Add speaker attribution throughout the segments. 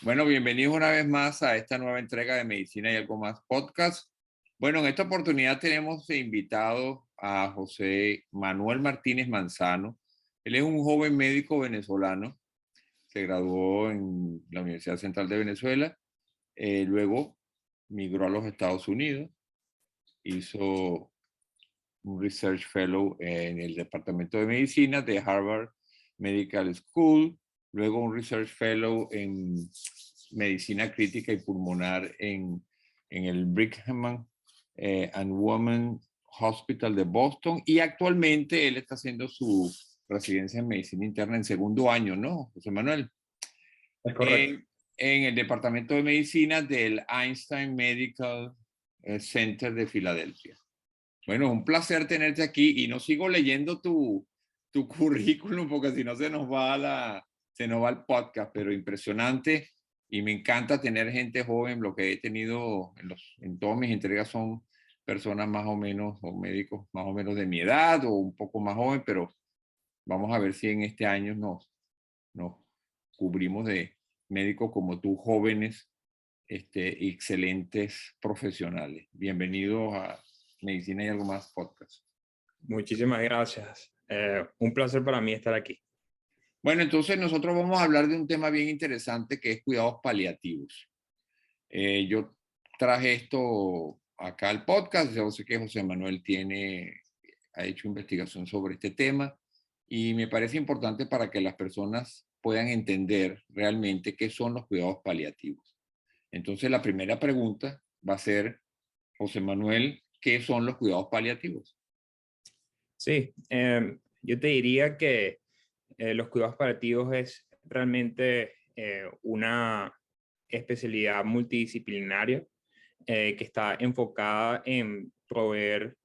Speaker 1: Bueno, bienvenidos una vez más a esta nueva entrega de Medicina y Algo Más Podcast. Bueno, en esta oportunidad tenemos invitado a José Manuel Martínez Manzano. Él es un joven médico venezolano. Se graduó en la Universidad Central de Venezuela. Luego migró a los Estados Unidos. Hizo un Research Fellow en el Departamento de Medicina de Harvard Medical School. Luego un Research Fellow en Medicina Crítica y Pulmonar en el Brigham and Women Hospital de Boston. Y actualmente él está haciendo su residencia en Medicina Interna en segundo año, ¿no, José Manuel?
Speaker 2: Es correcto.
Speaker 1: En el Departamento de Medicina del Einstein Medical Center de Filadelfia. Bueno, es un placer tenerte aquí y no sigo leyendo tu currículum porque si no se nos va el podcast, pero impresionante y me encanta tener gente joven. Lo que he tenido en todas mis entregas son personas más o menos, o médicos más o menos de mi edad o un poco más joven, pero vamos a ver si en este año nos cubrimos de médicos como tú, jóvenes, excelentes profesionales. Bienvenidos a Medicina y Algo Más Podcast.
Speaker 2: Muchísimas gracias. Un placer para mí estar aquí.
Speaker 1: Bueno, entonces nosotros vamos a hablar de un tema bien interesante que es cuidados paliativos. Yo traje esto acá al podcast. Yo sé que José Manuel ha hecho investigación sobre este tema y me parece importante para que las personas puedan entender realmente qué son los cuidados paliativos. Entonces la primera pregunta va a ser, José Manuel, ¿qué son los cuidados paliativos?
Speaker 2: Sí, yo te diría que los cuidados paliativos es realmente una especialidad multidisciplinaria que está enfocada en proveer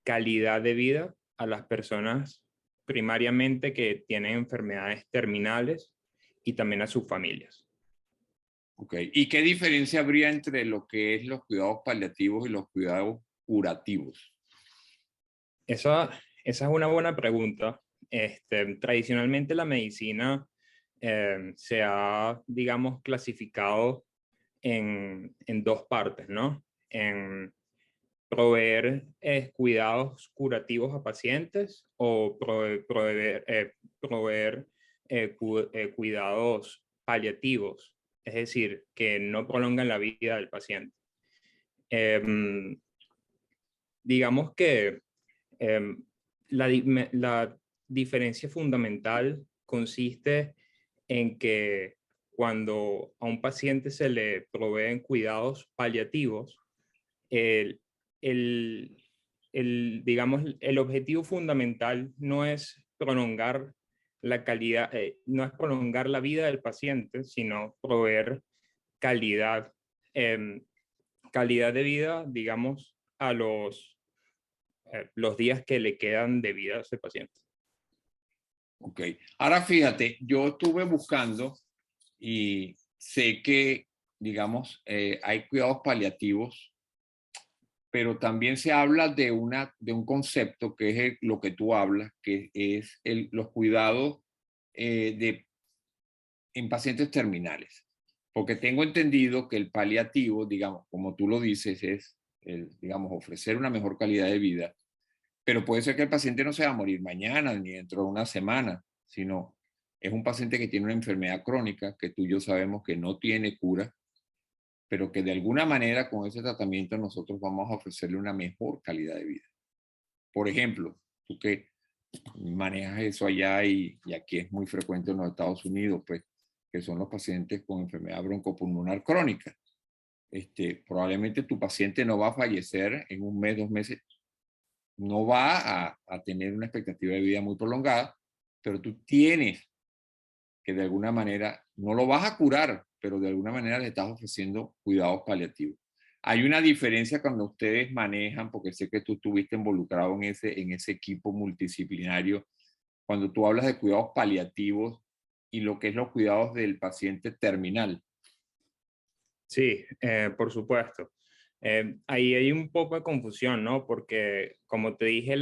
Speaker 2: calidad de vida a las personas primariamente que tienen enfermedades terminales y también a sus familias.
Speaker 1: Ok, ¿y qué diferencia habría entre lo que es los cuidados paliativos y los cuidados curativos?
Speaker 2: Esa es una buena pregunta. Tradicionalmente la medicina se ha, digamos, clasificado en dos partes, ¿no? En proveer cuidados curativos a pacientes o proveer cuidados paliativos, es decir, que no prolongan la vida del paciente. Digamos que la diferencia fundamental consiste en que cuando a un paciente se le proveen cuidados paliativos, el, digamos, el objetivo fundamental no es prolongar la calidad, no es prolongar la vida del paciente, sino proveer calidad, calidad de vida, digamos, a los días que le quedan de vida a ese paciente.
Speaker 1: Ok, ahora fíjate, yo estuve buscando y sé que, digamos, hay cuidados paliativos, pero también se habla de un concepto que es lo que tú hablas, que es los cuidados en pacientes terminales. Porque tengo entendido que el paliativo, digamos, como tú lo dices, es, digamos, ofrecer una mejor calidad de vida, pero puede ser que el paciente no se va a morir mañana ni dentro de una semana, sino es un paciente que tiene una enfermedad crónica que tú y yo sabemos que no tiene cura, pero que de alguna manera con ese tratamiento nosotros vamos a ofrecerle una mejor calidad de vida. Por ejemplo, tú que manejas eso allá y aquí es muy frecuente en los Estados Unidos, pues, que son los pacientes con enfermedad broncopulmonar crónica. Probablemente tu paciente no va a fallecer en un mes, 2 meses, no va a tener una expectativa de vida muy prolongada, pero tú tienes que de alguna manera, no lo vas a curar, pero de alguna manera le estás ofreciendo cuidados paliativos. Hay una diferencia cuando ustedes manejan, porque sé que tú estuviste involucrado en ese equipo multidisciplinario, cuando tú hablas de cuidados paliativos y lo que es los cuidados del paciente terminal.
Speaker 2: Sí, por supuesto. Ahí hay un poco de confusión, ¿no? Porque, como te dije,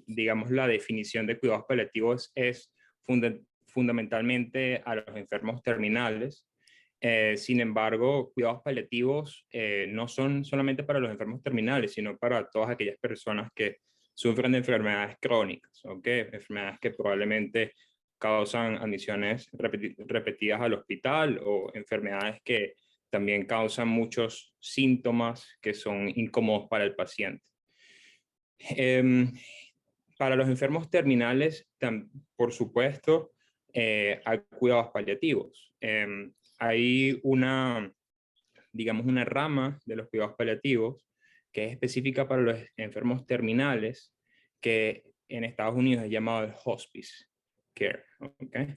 Speaker 2: digamos, la definición de cuidados paliativos es fundamentalmente a los enfermos terminales, Sin embargo, cuidados paliativos no son solamente para los enfermos terminales, sino para todas aquellas personas que sufren de enfermedades crónicas, ¿ok? Enfermedades que probablemente causan admisiones repetidas al hospital o enfermedades que también causan muchos síntomas que son incómodos para el paciente. Em, para los enfermos terminales, por supuesto, hay cuidados paliativos. Hay digamos, una rama de los cuidados paliativos que es específica para los enfermos terminales, que en Estados Unidos es llamado el hospice care. ¿Okay?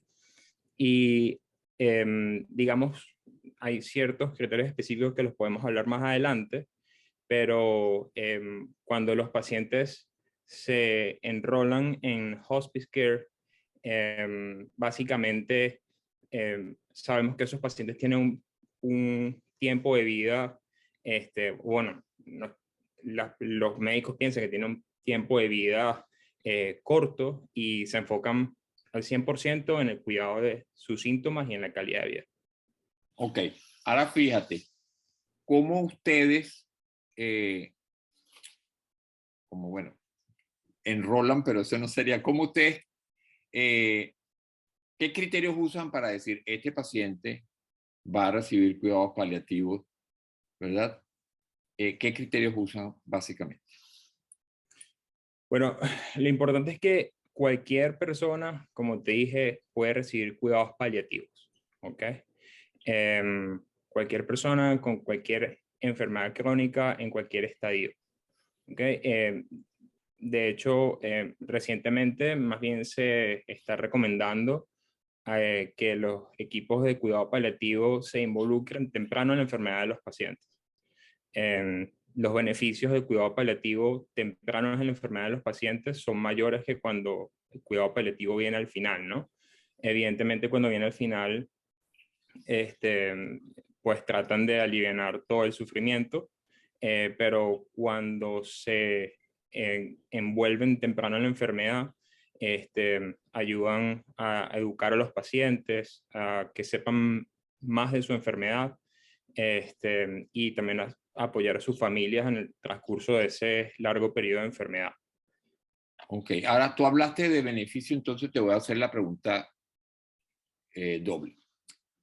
Speaker 2: Y, digamos, hay ciertos criterios específicos que los podemos hablar más adelante, pero cuando los pacientes se enrolan en hospice care, básicamente sabemos que esos pacientes tienen un tiempo de vida, bueno, los médicos piensan que tienen un tiempo de vida corto y se enfocan al 100% en el cuidado de sus síntomas y en la calidad de vida.
Speaker 1: Ok, ahora fíjate, ¿cómo ustedes, como bueno, enrolan, pero eso no sería, ¿cómo ustedes, qué criterios usan para decir este paciente va a recibir cuidados paliativos, ¿verdad? ¿Qué criterios usan básicamente?
Speaker 2: Bueno, lo importante es que cualquier persona, como te dije, puede recibir cuidados paliativos, ¿ok? Cualquier persona con cualquier enfermedad crónica en cualquier estadio, ¿ok? De hecho, recientemente más bien se está recomendando que los equipos de cuidado paliativo se involucren temprano en la enfermedad de los pacientes. Los beneficios del cuidado paliativo temprano en la enfermedad de los pacientes son mayores que cuando el cuidado paliativo viene al final, ¿no? Evidentemente, cuando viene al final, pues tratan de aliviar todo el sufrimiento, pero cuando se envuelven temprano en la enfermedad, ayudan a educar a los pacientes, a que sepan más de su enfermedad, y también a apoyar a sus familias en el transcurso de ese largo periodo de enfermedad.
Speaker 1: Ok, ahora tú hablaste de beneficio, entonces te voy a hacer la pregunta doble.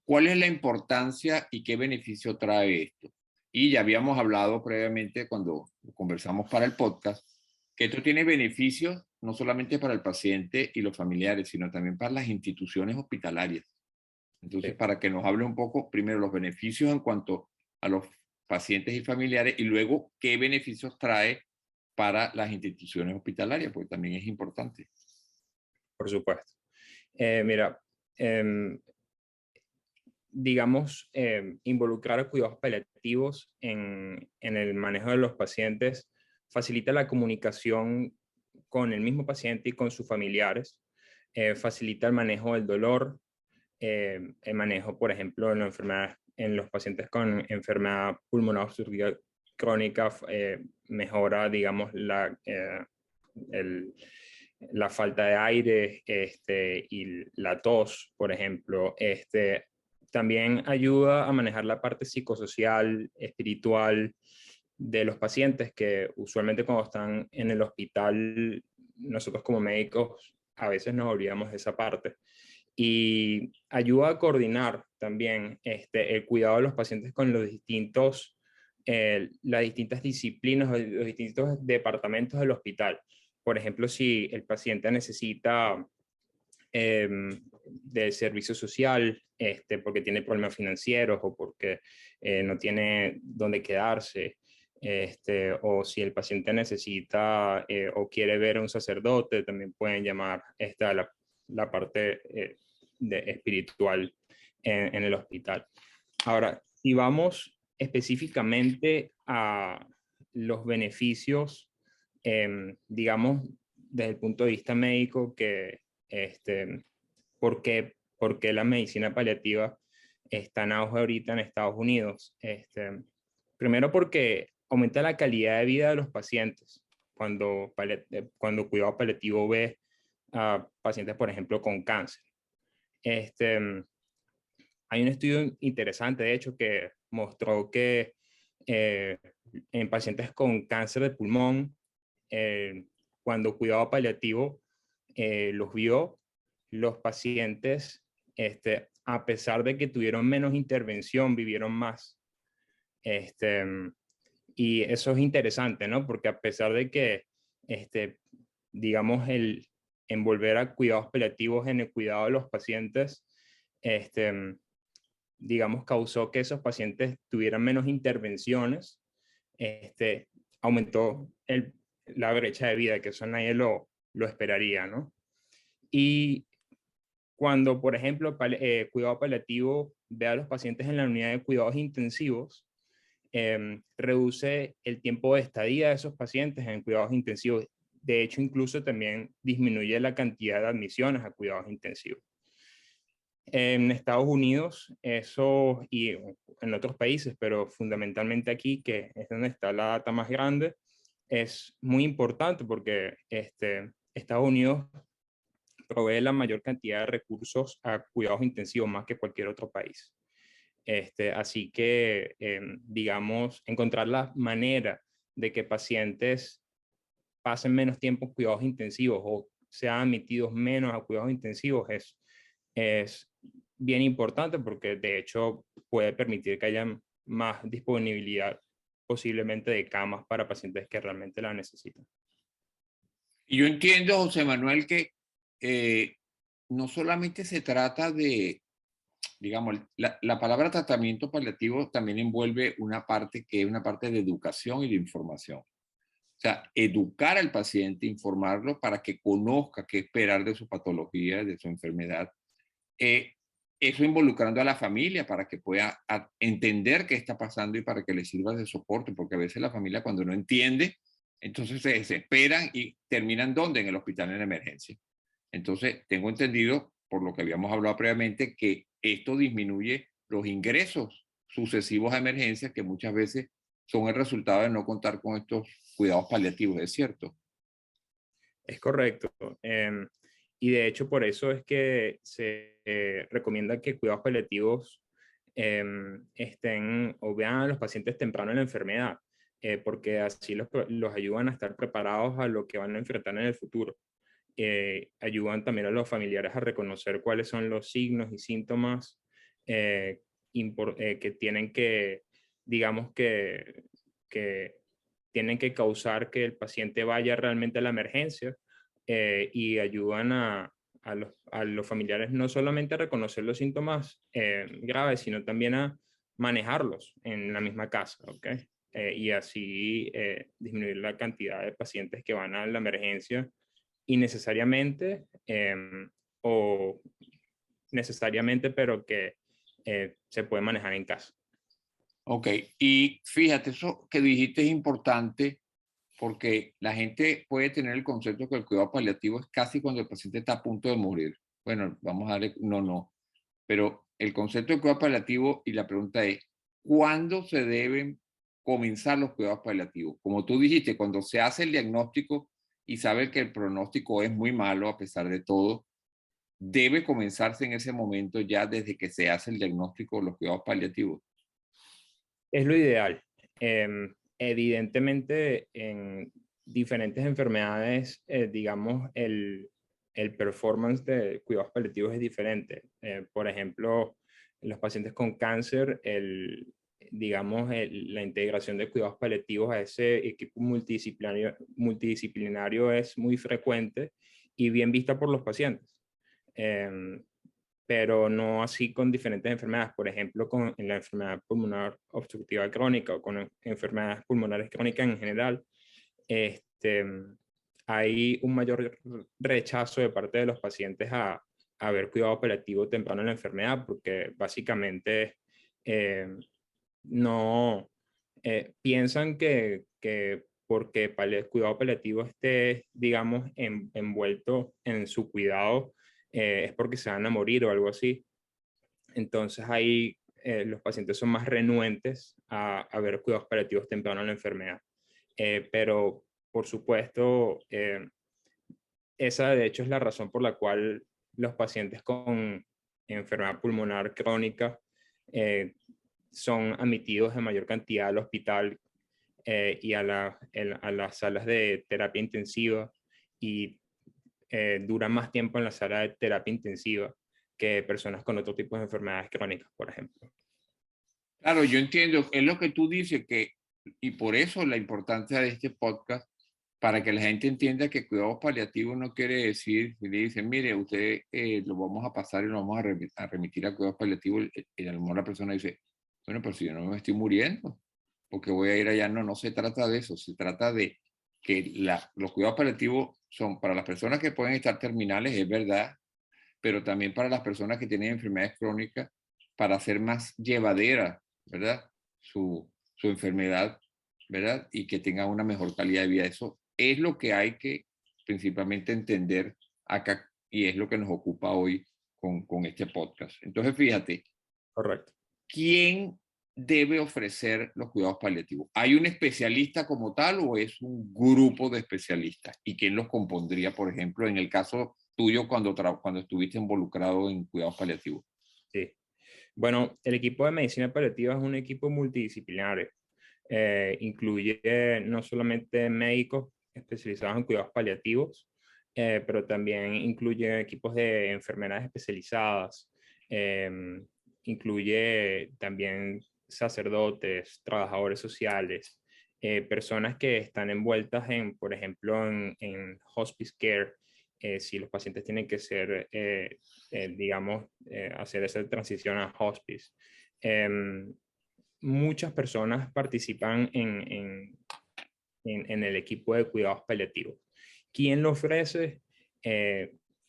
Speaker 1: ¿Cuál es la importancia y qué beneficio trae esto? Y ya habíamos hablado previamente cuando conversamos para el podcast, que esto tiene beneficios no solamente para el paciente y los familiares, sino también para las instituciones hospitalarias. Entonces,
Speaker 2: Sí.
Speaker 1: para que nos hable un poco, primero los beneficios en cuanto a los pacientes y familiares y luego qué beneficios trae para las instituciones hospitalarias, porque también es importante.
Speaker 2: Por supuesto. Mira, digamos, involucrar a cuidados paliativos en el manejo de los pacientes facilita la comunicación con el mismo paciente y con sus familiares, facilita el manejo del dolor, el manejo, por ejemplo, en los pacientes con enfermedad pulmonar obstructiva crónica, mejora, digamos, la falta de aire, y la tos, por ejemplo. También ayuda a manejar la parte psicosocial, espiritual de los pacientes, que usualmente cuando están en el hospital, nosotros como médicos a veces nos olvidamos de esa parte. Y ayuda a coordinar también el cuidado de los pacientes con las distintas disciplinas o los distintos departamentos del hospital. Por ejemplo, si el paciente necesita de servicio social, porque tiene problemas financieros o porque no tiene dónde quedarse, o si el paciente necesita o quiere ver a un sacerdote, también pueden llamar a la parte espiritual en el hospital. Ahora, si vamos específicamente a los beneficios, digamos, desde el punto de vista médico, por qué la medicina paliativa está en auge ahorita en Estados Unidos. Primero porque aumenta la calidad de vida de los pacientes cuando cuidado paliativo ve a pacientes, por ejemplo, con cáncer. hay un estudio interesante, de hecho, que mostró que eh, en pacientes con cáncer de pulmón, cuando cuidado paliativo los vio, los pacientes, a pesar de que tuvieron menos intervención, vivieron más. Este, y eso es interesante, ¿no? Porque a pesar de que, este, digamos, el envolver a cuidados paliativos en el cuidado de los pacientes, este, digamos, causó que esos pacientes tuvieran menos intervenciones, este, aumentó la brecha de vida, que eso nadie lo esperaría, ¿no? Y cuando, por ejemplo, cuidado paliativo ve a los pacientes en la unidad de cuidados intensivos, reduce el tiempo de estadía de esos pacientes en cuidados intensivos. De hecho, incluso también disminuye la cantidad de admisiones a cuidados intensivos. En Estados Unidos, eso y en otros países, pero fundamentalmente aquí, que es donde está la data más grande, es muy importante porque Estados Unidos provee la mayor cantidad de recursos a cuidados intensivos más que cualquier otro país. Así que, digamos, encontrar la manera de que pacientes pasen menos tiempo en cuidados intensivos o sean admitidos menos a cuidados intensivos es bien importante porque de hecho puede permitir que haya más disponibilidad posiblemente de camas para pacientes que realmente la necesitan.
Speaker 1: Y yo entiendo, José Manuel, que no solamente se trata de, digamos, la palabra tratamiento paliativo también envuelve una parte que es una parte de educación y de información. O sea, educar al paciente, informarlo para que conozca qué esperar de su patología, de su enfermedad. Eso involucrando a la familia para que pueda entender qué está pasando y para que le sirva de soporte, porque a veces la familia cuando no entiende, entonces se desesperan y terminan ¿dónde? En el hospital en emergencia. Entonces, tengo entendido, por lo que habíamos hablado previamente, que esto disminuye los ingresos sucesivos a emergencias que muchas veces son el resultado de no contar con estos cuidados paliativos, ¿es cierto?
Speaker 2: Es correcto. Y de hecho por eso es que se recomienda que cuidados paliativos estén o vean a los pacientes temprano en la enfermedad, porque así los ayudan a estar preparados a lo que van a enfrentar en el futuro. Ayudan también a los familiares a reconocer cuáles son los signos y síntomas eh, que tienen que, digamos que tienen que causar que el paciente vaya realmente a la emergencia y ayudan a los familiares no solamente a reconocer los síntomas graves, sino también a manejarlos en la misma casa, ¿ok? Y así disminuir la cantidad de pacientes que van a la emergencia innecesariamente o necesariamente, pero que se puede manejar en casa.
Speaker 1: Ok, y fíjate, eso que dijiste es importante porque la gente puede tener el concepto que el cuidado paliativo es casi cuando el paciente está a punto de morir. Bueno, vamos a darle, no, pero el concepto de cuidado paliativo y la pregunta es, ¿cuándo se deben comenzar los cuidados paliativos? Como tú dijiste, cuando se hace el diagnóstico y sabe que el pronóstico es muy malo a pesar de todo, debe comenzarse en ese momento ya desde que se hace el diagnóstico los cuidados paliativos.
Speaker 2: Es lo ideal. Evidentemente, en diferentes enfermedades, digamos, el performance de cuidados paliativos es diferente. Por ejemplo, en los pacientes con cáncer, digamos, la integración de cuidados paliativos a ese equipo multidisciplinario es muy frecuente y bien vista por los pacientes. Pero no así con diferentes enfermedades, por ejemplo, en la enfermedad pulmonar obstructiva crónica o con enfermedades pulmonares crónicas en general, este, hay un mayor rechazo de parte de los pacientes a ver cuidado operativo temprano en la enfermedad, porque básicamente no piensan que porque el cuidado paliativo esté, digamos, envuelto en su cuidado, es porque se van a morir o algo así. Entonces ahí los pacientes son más renuentes a ver cuidados paliativos temprano en la enfermedad. Pero, por supuesto, esa de hecho es la razón por la cual los pacientes con enfermedad pulmonar crónica son admitidos en mayor cantidad al hospital y a las salas de terapia intensiva y duran más tiempo en la sala de terapia intensiva que personas con otro tipo de enfermedades crónicas, por ejemplo.
Speaker 1: Claro, yo entiendo, es lo que tú dices, y por eso la importancia de este podcast, para que la gente entienda que cuidados paliativos no quiere decir, si le dicen, mire, usted lo vamos a pasar y lo vamos a remitir a cuidados paliativos, y a lo mejor la persona dice, bueno, pero si yo no me estoy muriendo, porque voy a ir allá, no se trata de eso, se trata de que los cuidados paliativos son para las personas que pueden estar terminales, es verdad, pero también para las personas que tienen enfermedades crónicas, para hacer más llevadera, ¿verdad? Su enfermedad, ¿verdad? Y que tengan una mejor calidad de vida. Eso es lo que hay que principalmente entender acá y es lo que nos ocupa hoy con este podcast. Entonces, fíjate.
Speaker 2: Correcto.
Speaker 1: ¿Quién debe ofrecer los cuidados paliativos? ¿Hay un especialista como tal o es un grupo de especialistas? ¿Y quién los compondría, por ejemplo, en el caso tuyo cuando estuviste involucrado en cuidados paliativos?
Speaker 2: Sí. Bueno, el equipo de medicina paliativa es un equipo multidisciplinario. Incluye no solamente médicos especializados en cuidados paliativos, pero también incluye equipos de enfermeras especializadas, incluye también sacerdotes, trabajadores sociales, personas que están envueltas en, por ejemplo, en hospice care, si los pacientes tienen que ser, digamos, hacer esa transición a hospice. Muchas personas participan en el equipo de cuidados paliativos. ¿Quién lo ofrece?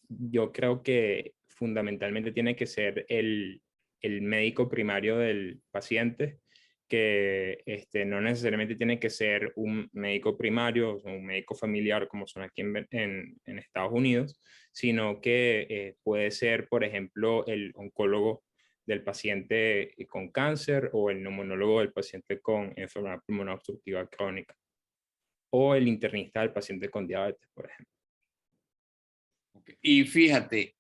Speaker 2: Yo creo que fundamentalmente tiene que ser el médico primario del paciente, que no necesariamente tiene que ser un médico primario o un médico familiar como son aquí en Estados Unidos, sino que puede ser, por ejemplo, el oncólogo del paciente con cáncer o el neumonólogo del paciente con enfermedad pulmonar obstructiva crónica o el internista del paciente con diabetes, por ejemplo.
Speaker 1: Okay. Y fíjate,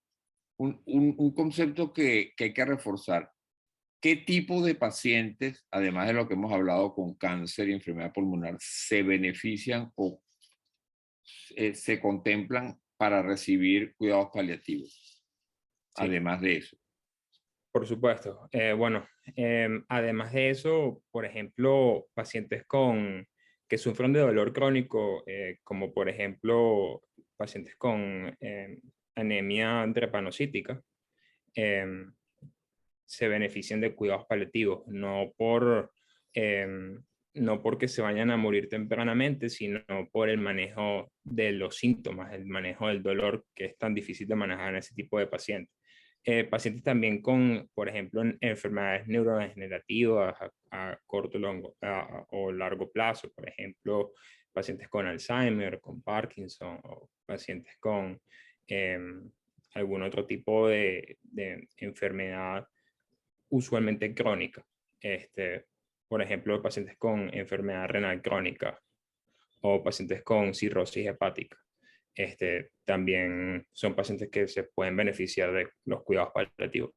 Speaker 1: un concepto que hay que reforzar. ¿Qué tipo de pacientes, además de lo que hemos hablado con cáncer y enfermedad pulmonar, se benefician o se contemplan para recibir cuidados paliativos?
Speaker 2: Sí.
Speaker 1: Además de eso.
Speaker 2: Por supuesto. Bueno, además de eso, por ejemplo, pacientes que sufren de dolor crónico, como por ejemplo pacientes con anemia drepanocítica, se benefician de cuidados paliativos, no porque se vayan a morir tempranamente, sino por el manejo de los síntomas, el manejo del dolor, que es tan difícil de manejar en ese tipo de pacientes. Pacientes también con, por ejemplo, enfermedades neurodegenerativas a corto o largo plazo, por ejemplo, pacientes con Alzheimer, con Parkinson, o pacientes con algún otro tipo de enfermedad usualmente crónica. Por ejemplo, pacientes con enfermedad renal crónica o pacientes con cirrosis hepática. También son pacientes que se pueden beneficiar de los cuidados paliativos.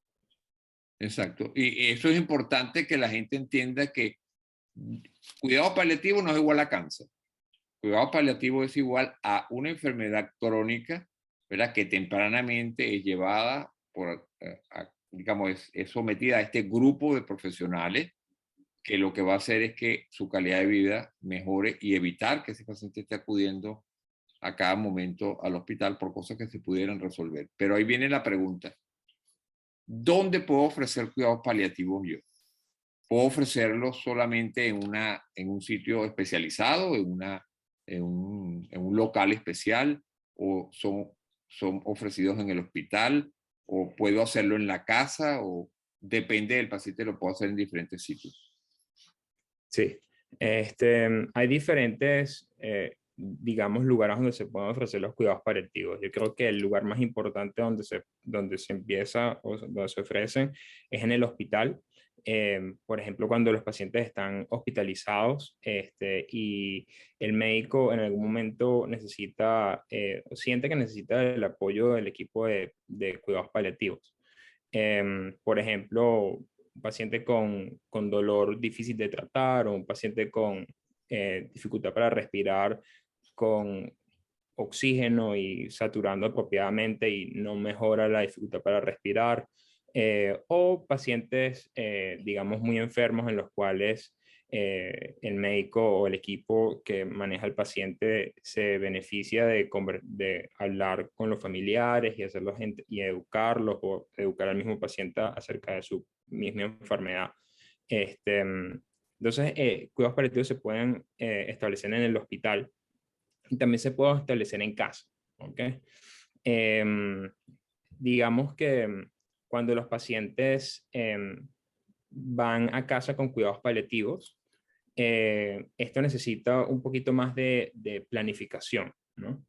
Speaker 1: Exacto. Y eso es importante que la gente entienda que cuidado paliativo no es igual a cáncer. Cuidado paliativo es igual a una enfermedad crónica, ¿verdad? Que tempranamente es llevada digamos, es sometida a este grupo de profesionales que lo que va a hacer es que su calidad de vida mejore y evitar que ese paciente esté acudiendo a cada momento al hospital por cosas que se pudieran resolver. Pero ahí viene la pregunta. ¿Dónde puedo ofrecer cuidados paliativos yo? ¿Puedo ofrecerlos solamente en un sitio especializado, en un local especial? ¿O son ofrecidos en el hospital? ¿O puedo hacerlo en la casa? ¿O depende del paciente, lo puedo hacer en diferentes sitios?
Speaker 2: Sí. Hay diferentes, digamos, lugares donde se pueden ofrecer los cuidados paliativos. Yo creo que el lugar más importante donde se empieza o donde se ofrecen es en el hospital. Por ejemplo, cuando los pacientes están hospitalizados y el médico en algún momento siente que necesita el apoyo del equipo de cuidados paliativos. Por ejemplo, un paciente con dolor difícil de tratar o un paciente con dificultad para respirar con oxígeno y saturando apropiadamente y no mejora la dificultad para respirar, o pacientes, digamos, muy enfermos en los cuales el médico o el equipo que maneja al paciente se beneficia de hablar con los familiares y, y educarlos o educar al mismo paciente acerca de su misma enfermedad. Entonces, cuidados paliativos se pueden establecer en el hospital y también se puede establecer en casa. ¿Ok? Em, digamos que cuando los pacientes van a casa con cuidados paliativos, esto necesita un poquito más de planificación, ¿no?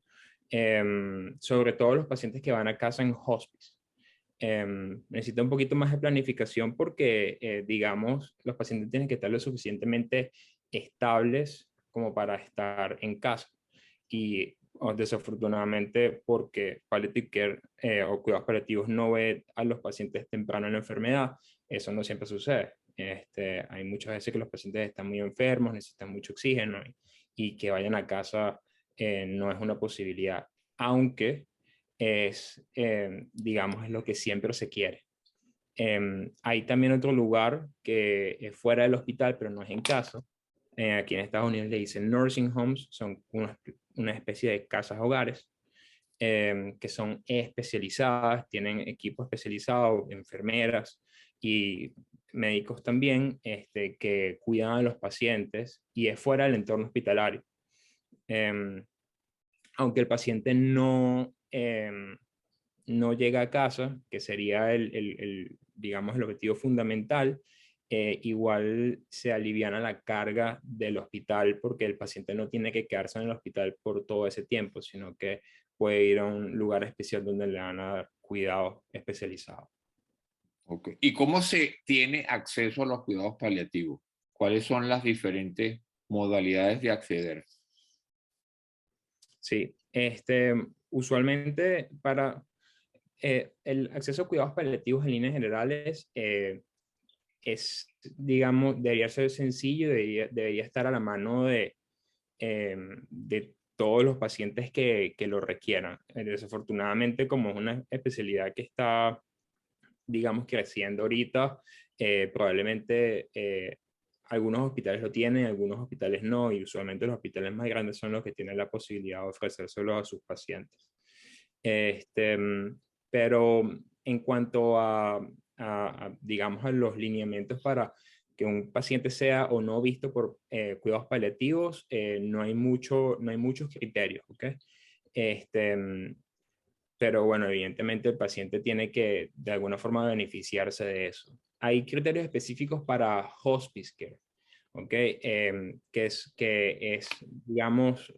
Speaker 2: Sobre todo los pacientes que van a casa en hospice. Necesita un poquito más de planificación porque, digamos, los pacientes tienen que estar lo suficientemente estables como para estar en casa. Y desafortunadamente, porque palliative care o cuidados paliativos no ve a los pacientes temprano en la enfermedad, eso no siempre sucede. Hay muchas veces que los pacientes están muy enfermos, necesitan mucho oxígeno y que vayan a casa no es una posibilidad, aunque es, digamos, es lo que siempre se quiere. Hay también otro lugar que es fuera del hospital, pero no es en casa. Aquí en Estados Unidos le dicen nursing homes, son una especie de casas hogares que son especializadas, tienen equipo especializado, enfermeras y médicos también que cuidan a los pacientes y es fuera del entorno hospitalario. Aunque el paciente no llega a casa, que sería digamos, el objetivo fundamental, igual se aliviana la carga del hospital porque el paciente no tiene que quedarse en el hospital por todo ese tiempo, sino que puede ir a un lugar especial donde le van a dar cuidados especializados.
Speaker 1: Okay. ¿Y cómo se tiene acceso a los cuidados paliativos? ¿Cuáles son las diferentes modalidades de acceder?
Speaker 2: Sí, usualmente para el acceso a cuidados paliativos en líneas generales digamos, debería ser sencillo, debería estar a la mano de todos los pacientes que lo requieran. Desafortunadamente, como es una especialidad que está, digamos, creciendo ahorita, probablemente algunos hospitales lo tienen, algunos hospitales no, y usualmente los hospitales más grandes son los que tienen la posibilidad de ofrecérselo a sus pacientes. Este, pero en cuanto digamos, a los lineamientos para que un paciente sea o no visto por cuidados paliativos, no hay muchos criterios, ¿ok? Pero bueno, evidentemente el paciente tiene que de alguna forma beneficiarse de eso. Hay criterios específicos para hospice care, ¿ok? Que es, digamos,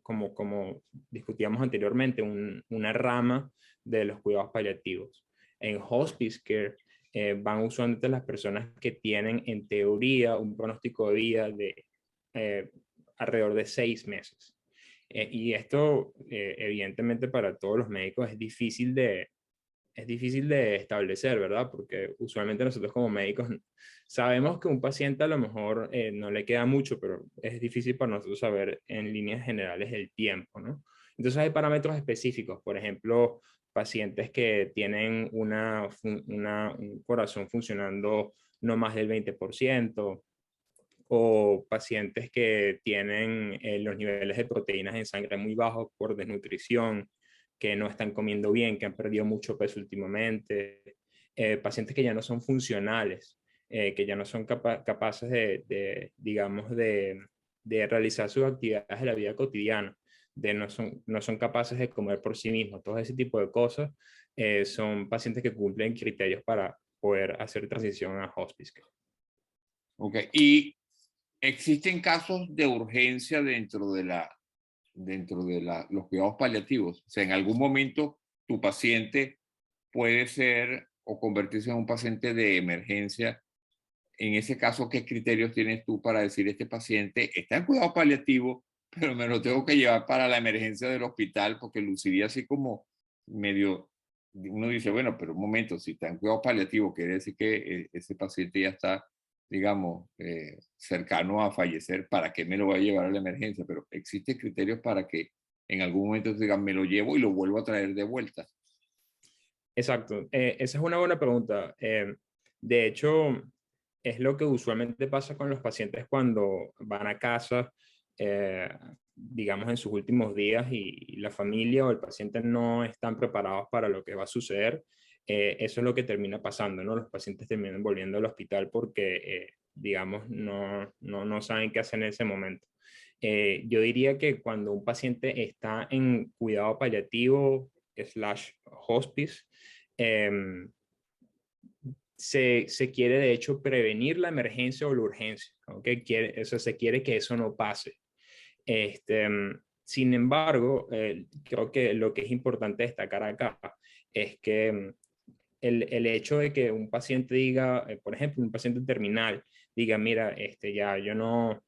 Speaker 2: como discutíamos anteriormente, una rama de los cuidados paliativos. En hospice care van usualmente las personas que tienen en teoría un pronóstico de vida de alrededor de 6 meses. Y esto, evidentemente, para todos los médicos es difícil de establecer, ¿verdad? Porque usualmente nosotros como médicos sabemos que un paciente a lo mejor no le queda mucho, pero es difícil para nosotros saber en líneas generales el tiempo, ¿no? Entonces hay parámetros específicos, por ejemplo, pacientes que tienen un corazón funcionando no más del 20%, o pacientes que tienen los niveles de proteínas en sangre muy bajos por desnutrición, que no están comiendo bien, que han perdido mucho peso últimamente, pacientes que ya no son funcionales, que ya no son capaces digamos, de realizar sus actividades de la vida cotidiana, no son capaces de comer por sí mismos, todo ese tipo de cosas, son pacientes que cumplen criterios para poder hacer transición a hospice.
Speaker 1: Okay. ¿Y existen casos de urgencia dentro de los cuidados paliativos? O sea, en algún momento tu paciente puede ser o convertirse en un paciente de emergencia. En ese caso, ¿qué criterios tienes tú para decir este paciente está en cuidado paliativo, pero me lo tengo que llevar para la emergencia del hospital porque luciría así como medio uno dice, bueno, pero un momento, si está en cuidado paliativo, quiere decir que ese paciente ya está, digamos, cercano a fallecer, ¿para qué me lo voy a llevar a la emergencia? Pero existen criterios para que en algún momento digan, me lo llevo y lo vuelvo a traer de vuelta.
Speaker 2: Exacto. Esa es una buena pregunta. De hecho, es lo que usualmente pasa con los pacientes cuando van a casa, digamos, en sus últimos días y la familia o el paciente no están preparados para lo que va a suceder. Eso es lo que termina pasando, ¿no? Los pacientes terminan volviendo al hospital porque, digamos, no saben qué hacer en ese momento. Yo diría que cuando un paciente está en cuidado paliativo slash hospice, em, se quiere de hecho prevenir la emergencia o la urgencia, ¿ok? Eso, se quiere que eso no pase. Sin embargo, creo que lo que es importante destacar acá es que el hecho de que un paciente diga, por ejemplo, un paciente terminal, diga, mira, ya yo no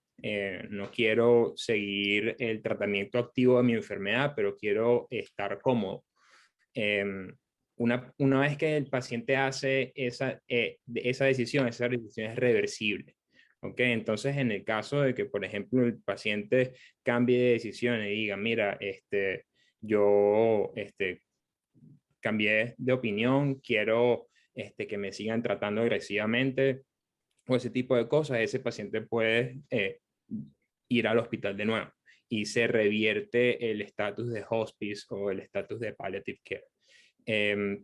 Speaker 2: quiero seguir el tratamiento activo de mi enfermedad, pero quiero estar cómodo. Em, una vez que el paciente hace esa decisión es reversible. ¿Ok? Entonces, en el caso de que, por ejemplo, el paciente cambie de decisión y diga, mira, yo cambié de opinión, quiero que me sigan tratando agresivamente o ese tipo de cosas, ese paciente puede ir al hospital de nuevo y se revierte el estatus de hospice o el estatus de palliative care.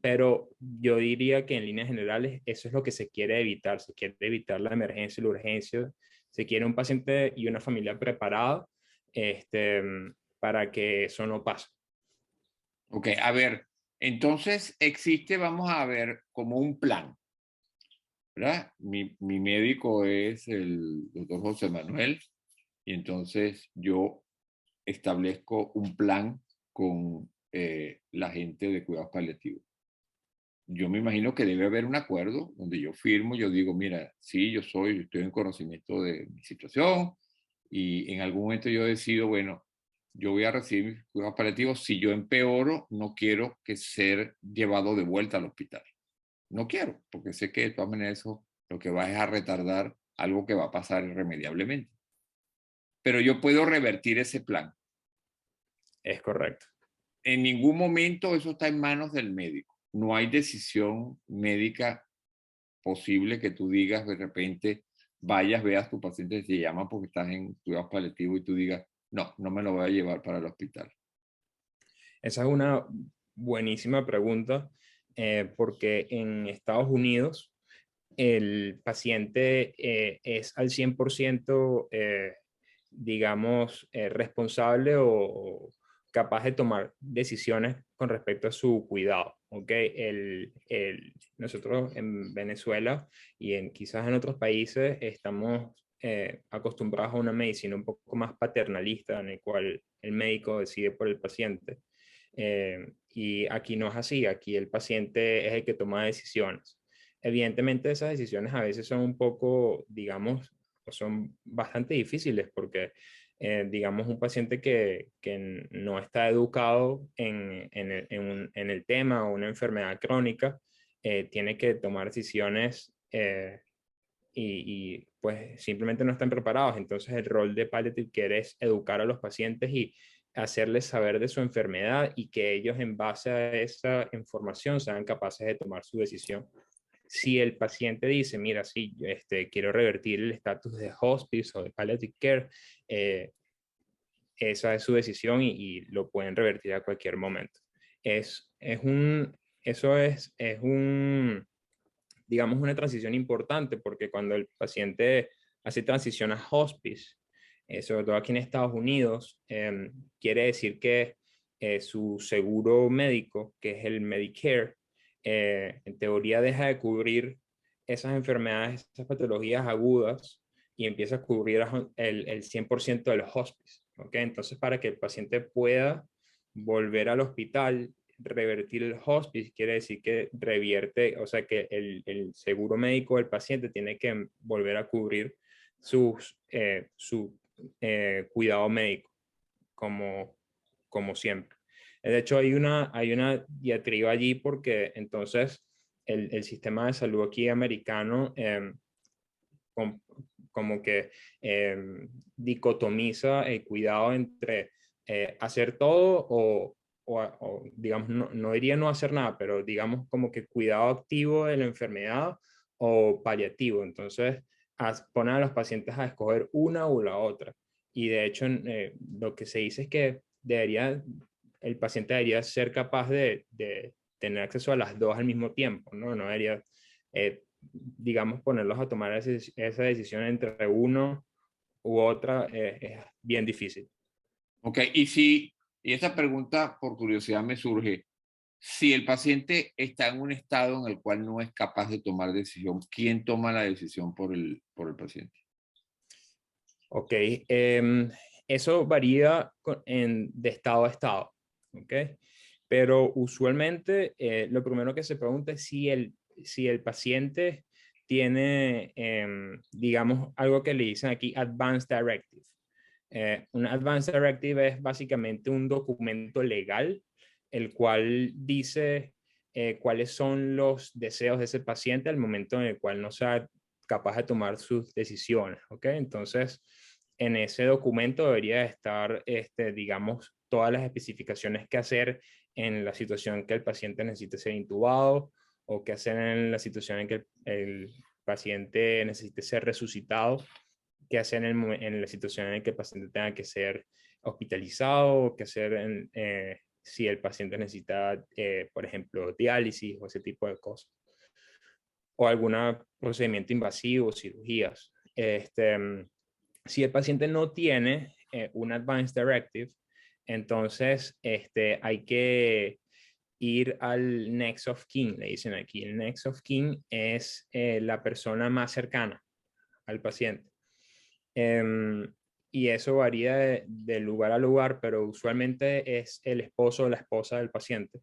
Speaker 2: Pero yo diría que en líneas generales eso es lo que se quiere evitar. Se quiere evitar la emergencia y la urgencia. Se quiere un paciente y una familia preparada este, para que eso no pase.
Speaker 1: Ok, a ver, entonces existe, vamos a ver, como un plan, ¿verdad? Mi médico es el doctor José Manuel y entonces yo establezco un plan con la gente de cuidados paliativos. Yo me imagino que debe haber un acuerdo donde yo firmo, yo digo, mira, sí, yo estoy en conocimiento de mi situación y en algún momento yo decido, bueno, yo voy a recibir mis cuidados paliativos. Si yo empeoro, no quiero que ser llevado de vuelta al hospital. No quiero, porque sé que de todas maneras eso lo que va es a retardar algo que va a pasar irremediablemente. Pero yo puedo revertir ese plan.
Speaker 2: Es correcto.
Speaker 1: En ningún momento eso está en manos del médico. No hay decisión médica posible que tú digas de repente, vayas, veas tu paciente, te llama porque estás en cuidados paliativos y tú digas, no, no me lo voy a llevar para el hospital.
Speaker 2: Esa es una buenísima pregunta porque en Estados Unidos el paciente es al 100%, digamos, responsable o capaz de tomar decisiones con respecto a su cuidado. ¿Okay? Nosotros en Venezuela y quizás en otros países estamos acostumbrados a una medicina un poco más paternalista en el cual el médico decide por el paciente. Y aquí no es así, aquí el paciente es el que toma decisiones. Evidentemente esas decisiones a veces son un poco, digamos, son bastante difíciles porque, digamos, un paciente que no está educado en el tema o una enfermedad crónica, tiene que tomar decisiones pues simplemente no están preparados. Entonces el rol de palliative care es educar a los pacientes y hacerles saber de su enfermedad y que ellos en base a esa información sean capaces de tomar su decisión. Si el paciente dice, mira, sí, quiero revertir el estatus de hospice o de palliative care, esa es su decisión y lo pueden revertir a cualquier momento. Eso es digamos, una transición importante porque cuando el paciente hace transición a hospice, sobre todo aquí en Estados Unidos, quiere decir que su seguro médico, que es el Medicare, en teoría deja de cubrir esas enfermedades, esas patologías agudas y empieza a cubrir el 100% del hospice. ¿Okay? Entonces, para que el paciente pueda volver al hospital, revertir el hospice, quiere decir que revierte, o sea que el seguro médico del paciente tiene que volver a cubrir su cuidado médico, como siempre. De hecho, hay una diatriba allí porque entonces el sistema de salud aquí americano com- como que dicotomiza el cuidado entre hacer todo o, digamos, no diría no hacer nada, pero digamos como que cuidado activo de la enfermedad o paliativo. Entonces, ponen a los pacientes a escoger una o la otra. Y de hecho, lo que se dice es que el paciente debería ser capaz de tener acceso a las dos al mismo tiempo, ¿no? No debería, digamos, ponerlos a tomar esa decisión entre uno u otra, es bien difícil.
Speaker 1: Ok, y esta pregunta por curiosidad me surge, si el paciente está en un estado en el cual no es capaz de tomar decisión, ¿quién toma la decisión por el paciente?
Speaker 2: Ok, eso varía de estado a estado, ok, pero usualmente lo primero que se pregunta es si el paciente tiene, digamos, algo que le dicen aquí Advanced Directive. Un Advanced Directive es básicamente un documento legal el cual dice cuáles son los deseos de ese paciente al momento en el cual no sea capaz de tomar sus decisiones, ¿ok? Entonces, en ese documento debería estar, digamos, todas las especificaciones que hacer en la situación que el paciente necesite ser intubado o que hacer en la situación en que el paciente necesite ser resucitado, qué hacer en la situación en que el paciente tenga que ser hospitalizado, qué hacer si el paciente necesita, por ejemplo, diálisis o ese tipo de cosas, o algún procedimiento invasivo, cirugías. Si el paciente no tiene un Advanced Directive, entonces hay que ir al Next of Kin, le dicen aquí. El Next of Kin es la persona más cercana al paciente. Y eso varía de lugar a lugar, pero usualmente es el esposo o la esposa del paciente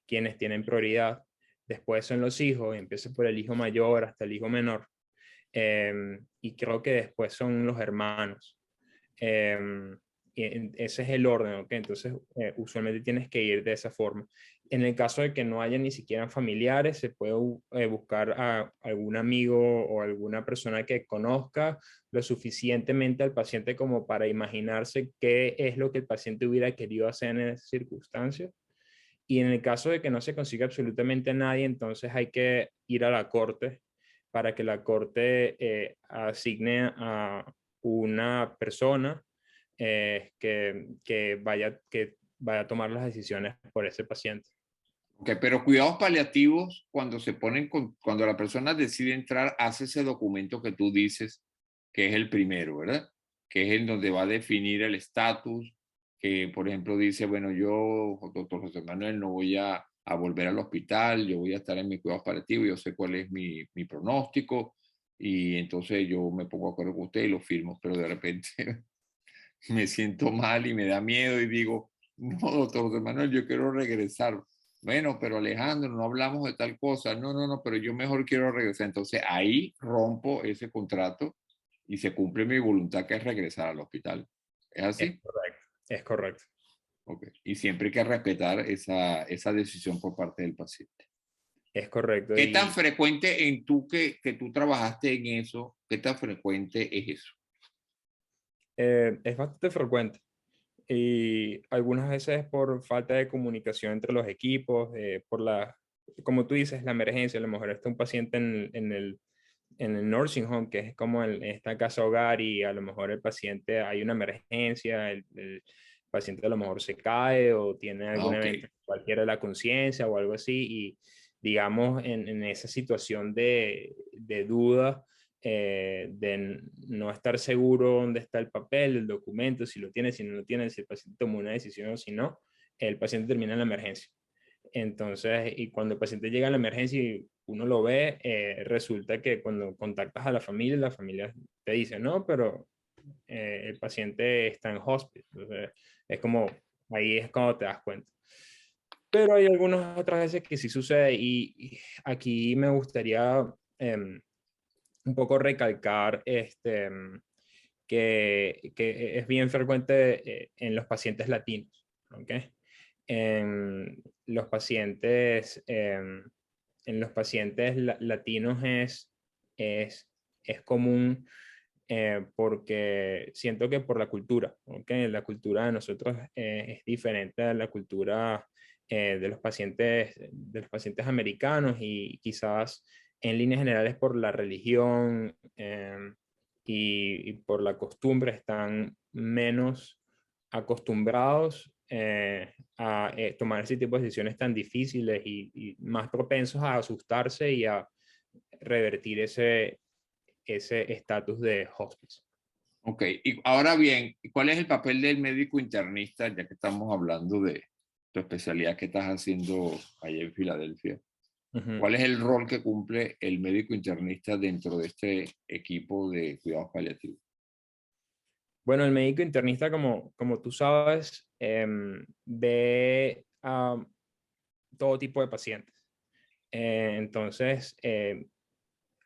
Speaker 2: quienes tienen prioridad. Después son los hijos, empieza por el hijo mayor hasta el hijo menor. Y creo que después son los hermanos. Y ese es el orden, ¿ok? Entonces, usualmente tienes que ir de esa forma. En el caso de que no haya ni siquiera familiares, se puede buscar a algún amigo o alguna persona que conozca lo suficientemente al paciente como para imaginarse qué es lo que el paciente hubiera querido hacer en esas circunstancias. Y en el caso de que no se consiga absolutamente nadie, entonces hay que ir a la corte para que la corte asigne a una persona que vaya a tomar las decisiones por ese paciente.
Speaker 1: Okay, pero cuidados paliativos, cuando se ponen cuando la persona decide entrar, hace ese documento que tú dices, que es el primero, ¿verdad? Que es el donde va a definir el estatus, que por ejemplo dice, bueno, yo, doctor José Manuel, no voy a volver al hospital, yo voy a estar en mi cuidados paliativos, yo sé cuál es mi pronóstico, y entonces yo me pongo de acuerdo con usted y lo firmo, pero de repente me siento mal y me da miedo y digo, no, doctor José Manuel, yo quiero regresar. Bueno, pero Alejandro, no hablamos de tal cosa. No, no, no, pero yo mejor quiero regresar. Entonces ahí rompo ese contrato y se cumple mi voluntad, que es regresar al hospital. ¿Es
Speaker 2: Es
Speaker 1: así?
Speaker 2: correcto, es correcto.
Speaker 1: Okay. Y siempre hay que respetar esa decisión por parte del paciente.
Speaker 2: Es correcto.
Speaker 1: ¿Qué tan
Speaker 2: Y
Speaker 1: frecuente en tú que tú trabajaste en eso, qué tan frecuente es eso?
Speaker 2: es bastante frecuente. Y algunas veces por falta de comunicación entre los equipos, como tú dices, la emergencia, a lo mejor está un paciente en el nursing home, que es como en esta casa hogar, y a lo mejor el paciente, hay una emergencia, el paciente a lo mejor se cae o tiene
Speaker 1: Ah,
Speaker 2: algún
Speaker 1: ok.
Speaker 2: evento cualquiera de la conciencia o algo así, y digamos en esa situación de duda, de no estar seguro dónde está el papel, el documento, si lo tiene, si no lo tiene, si el paciente tomó una decisión o si no, el paciente termina en la emergencia. Entonces, y cuando el paciente llega a la emergencia y uno lo ve, resulta que cuando contactas a la familia te dice, no, pero el paciente está en hospice. Entonces, es como, ahí es cuando te das cuenta. Pero hay algunas otras veces que sí sucede y aquí me gustaría un poco recalcar que es bien frecuente en los pacientes latinos, ¿ok? En los pacientes, latinos es, es común porque siento que por la cultura, ¿okay? La cultura de nosotros es diferente a la cultura de los pacientes americanos y quizás en líneas generales por la religión y por la costumbre están menos acostumbrados a tomar ese tipo de decisiones tan difíciles y más propensos a asustarse y a revertir ese estatus de hospice.
Speaker 1: Ok, y ahora bien, ¿cuál es el papel del médico internista, ya que estamos hablando de tu especialidad que estás haciendo allá en Filadelfia?
Speaker 2: Uh-huh.
Speaker 1: ¿Cuál es el rol que cumple el médico internista dentro de este equipo de cuidados paliativos?
Speaker 2: Bueno, el médico internista, como tú sabes, ve a todo tipo de pacientes. Entonces,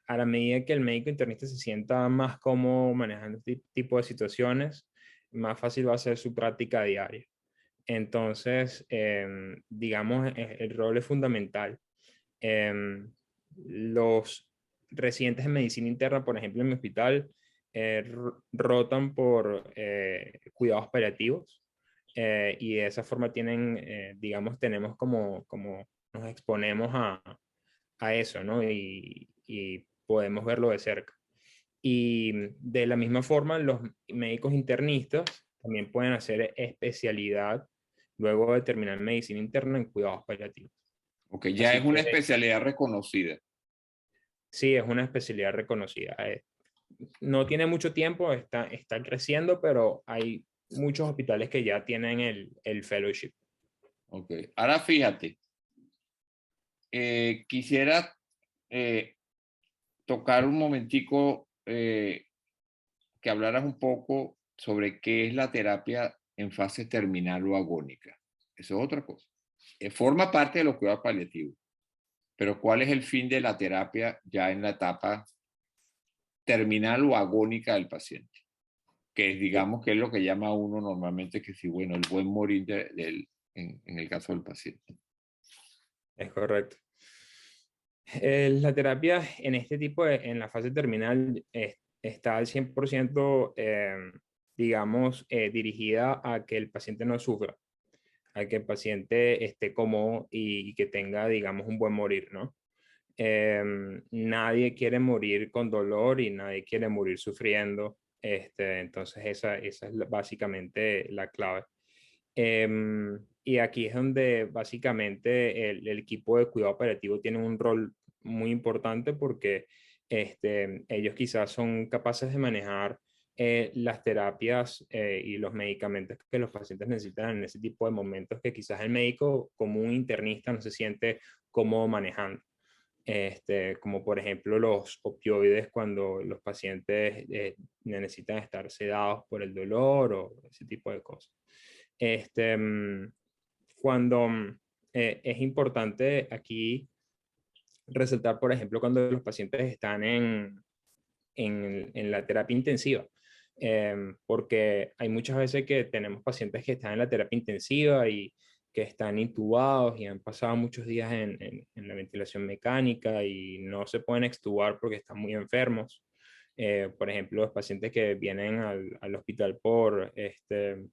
Speaker 2: a la medida que el médico internista se sienta más cómodo manejando este tipo de situaciones, más fácil va a ser su práctica diaria. Entonces, digamos, el rol es fundamental. Los residentes en medicina interna, por ejemplo, en mi hospital, rotan por cuidados paliativos y de esa forma tienen, digamos, tenemos como nos exponemos a eso, ¿no? Y podemos verlo de cerca. Y de la misma forma, los médicos internistas también pueden hacer especialidad luego de terminar medicina interna en cuidados paliativos.
Speaker 1: Ok, ya es
Speaker 2: Así
Speaker 1: una
Speaker 2: que
Speaker 1: especialidad reconocida.
Speaker 2: sí, es una especialidad reconocida. No tiene mucho tiempo, está creciendo, pero hay muchos hospitales que ya tienen el fellowship.
Speaker 1: Ok, ahora fíjate, quisiera tocar un momentico que hablaras un poco sobre qué es la terapia en fase terminal o agónica. Eso es otra cosa. Forma parte de los cuidados paliativos, pero ¿cuál es el fin de la terapia ya en la etapa terminal o agónica del paciente? Que es, digamos, que es lo que llama uno normalmente que sí, bueno, el buen morir en el caso del paciente.
Speaker 2: Es correcto. La terapia en este tipo en la fase terminal, está al 100%, digamos, dirigida a que el paciente no sufra, a que el paciente esté cómodo y que tenga, digamos, un buen morir, ¿no? Nadie quiere morir con dolor y nadie quiere morir sufriendo. Entonces, esa es básicamente la clave. Y aquí es donde básicamente el equipo de cuidado paliativo tiene un rol muy importante porque ellos quizás son capaces de manejar las terapias y los medicamentos que los pacientes necesitan en ese tipo de momentos que quizás el médico como un internista no se siente cómodo manejando. Como por ejemplo los opioides cuando los pacientes necesitan estar sedados por el dolor o ese tipo de cosas. Este, mm, Cuando es importante aquí resaltar, por ejemplo, cuando los pacientes están en la terapia intensiva, porque hay muchas veces que tenemos pacientes que están en la terapia intensiva y que están intubados y han pasado muchos días en la ventilación mecánica y no se pueden extubar porque están muy enfermos. Por ejemplo, los pacientes que vienen al hospital por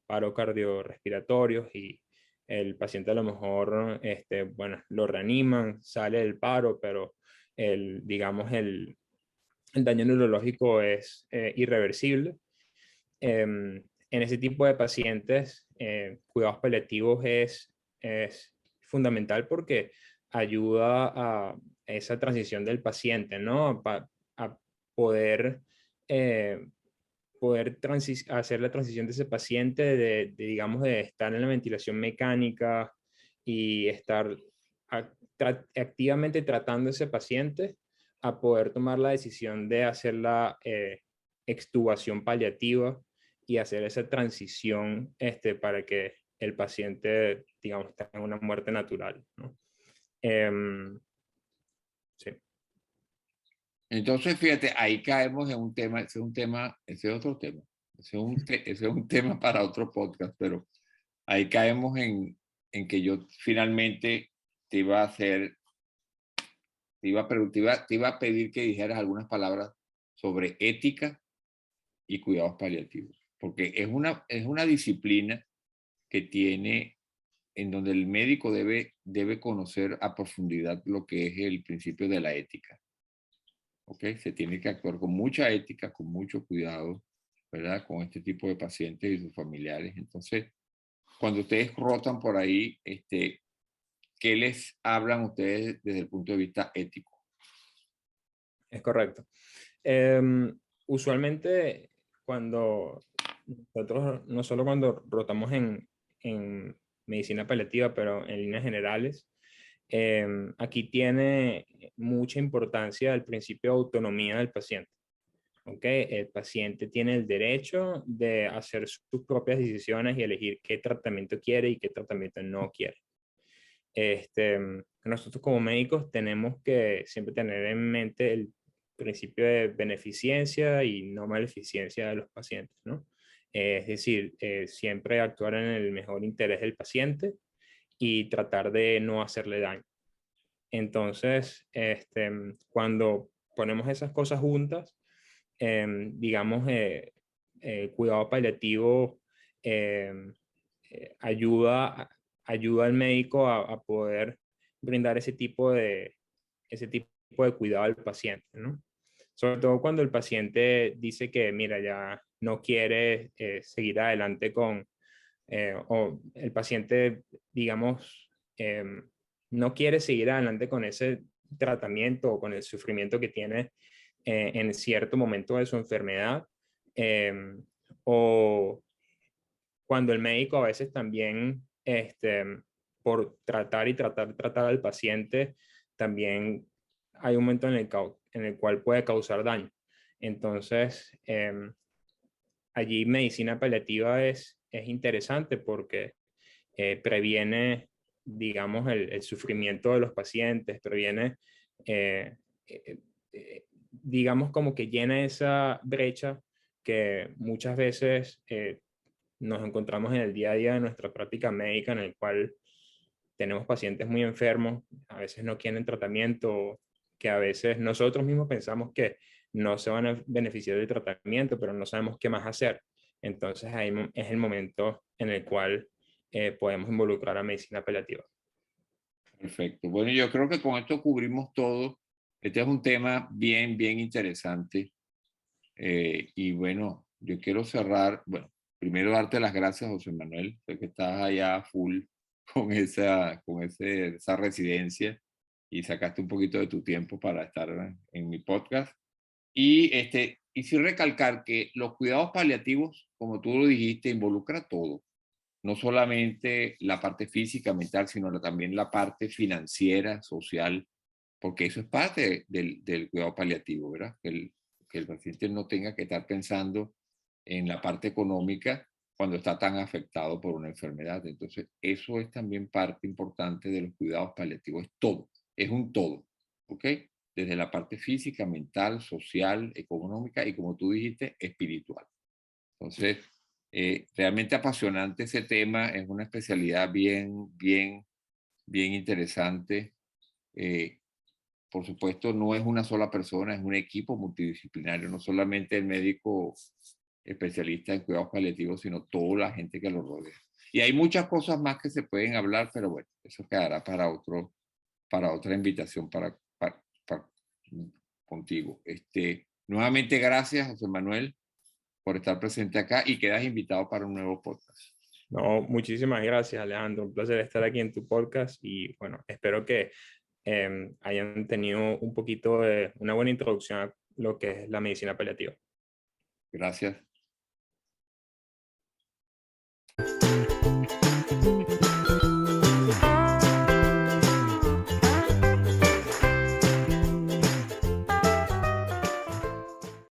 Speaker 2: paro cardiorrespiratorio y el paciente a lo mejor, bueno, lo reaniman, sale del paro, pero digamos, el daño neurológico es irreversible. En ese tipo de pacientes, cuidados paliativos es fundamental porque ayuda a esa transición del paciente, ¿no? A poder, eh, hacer la transición de ese paciente digamos, de estar en la ventilación mecánica y estar activamente tratando a ese paciente a poder tomar la decisión de hacer la extubación paliativa y hacer esa transición para que el paciente, digamos, tenga una muerte natural, ¿no? Sí.
Speaker 1: Entonces, fíjate, ahí caemos en un tema, ese es un tema, ese es otro tema, ese es un tema para otro podcast, pero ahí caemos en que yo finalmente te iba a hacer, te iba a pedir que dijeras algunas palabras sobre ética y cuidados paliativos, porque es una disciplina que tiene, en donde el médico debe conocer a profundidad lo que es el principio de la ética. ¿Ok? Se tiene que actuar con mucha ética, con mucho cuidado, ¿verdad? Con este tipo de pacientes y sus familiares. Entonces, cuando ustedes rotan por ahí, ¿qué les hablan ustedes desde el punto de vista ético?
Speaker 2: Es correcto. Usualmente cuando nosotros, no solo cuando rotamos en medicina paliativa, pero en líneas generales, aquí tiene mucha importancia el principio de autonomía del paciente. ¿Okay? El paciente tiene el derecho de hacer sus propias decisiones y elegir qué tratamiento quiere y qué tratamiento no quiere. Nosotros como médicos tenemos que siempre tener en mente el principio de beneficencia y no maleficencia de los pacientes, ¿no? Es decir, siempre actuar en el mejor interés del paciente y tratar de no hacerle daño. Entonces, cuando ponemos esas cosas juntas, digamos, cuidado paliativo ayuda, ayuda al médico a poder brindar ese tipo de cuidado al paciente, ¿no? Sobre todo cuando el paciente dice que, mira, ya no quiere seguir adelante o el paciente, digamos, no quiere seguir adelante con ese tratamiento o con el sufrimiento que tiene en cierto momento de su enfermedad, o cuando el médico a veces también, por tratar al paciente, también hay un momento en el cual puede causar daño. Entonces, allí medicina paliativa es interesante porque previene, digamos, el sufrimiento de los pacientes, previene, eh, eh, digamos, como que llena esa brecha que muchas veces nos encontramos en el día a día de nuestra práctica médica, en el cual tenemos pacientes muy enfermos, a veces no quieren tratamiento, que a veces nosotros mismos pensamos que no se van a beneficiar del tratamiento, pero no sabemos qué más hacer. Entonces ahí es el momento en el cual podemos involucrar a medicina paliativa.
Speaker 1: Perfecto. Bueno, yo creo que con esto cubrimos todo. Este es un tema bien, bien interesante. Y bueno, yo quiero cerrar, bueno, primero darte las gracias, José Manuel, sé que estás allá full con esa residencia y sacaste un poquito de tu tiempo para estar en mi podcast. Y sí recalcar que los cuidados paliativos, como tú lo dijiste, involucra todo, no solamente la parte física, mental, sino también la parte financiera, social, porque eso es parte del cuidado paliativo, ¿verdad? Que el paciente no tenga que estar pensando en la parte económica cuando está tan afectado por una enfermedad. Entonces, eso es también parte importante de los cuidados paliativos. Es todo, es un todo, ¿ok? Desde la parte física, mental, social, económica y, como tú dijiste, espiritual. Entonces, realmente apasionante ese tema, es una especialidad bien, bien, bien interesante. Por supuesto, no es una sola persona, es un equipo multidisciplinario, no solamente el médico especialista en cuidados paliativos, sino toda la gente que lo rodea. Y hay muchas cosas más que se pueden hablar, pero bueno, eso quedará para otra invitación contigo. Nuevamente, gracias, José Manuel, por estar presente acá y quedas invitado para un nuevo podcast.
Speaker 2: No, muchísimas gracias, Alejandro. Un placer estar aquí en tu podcast y bueno, espero que hayan tenido un poquito de una buena introducción a lo que es la medicina paliativa.
Speaker 1: Gracias.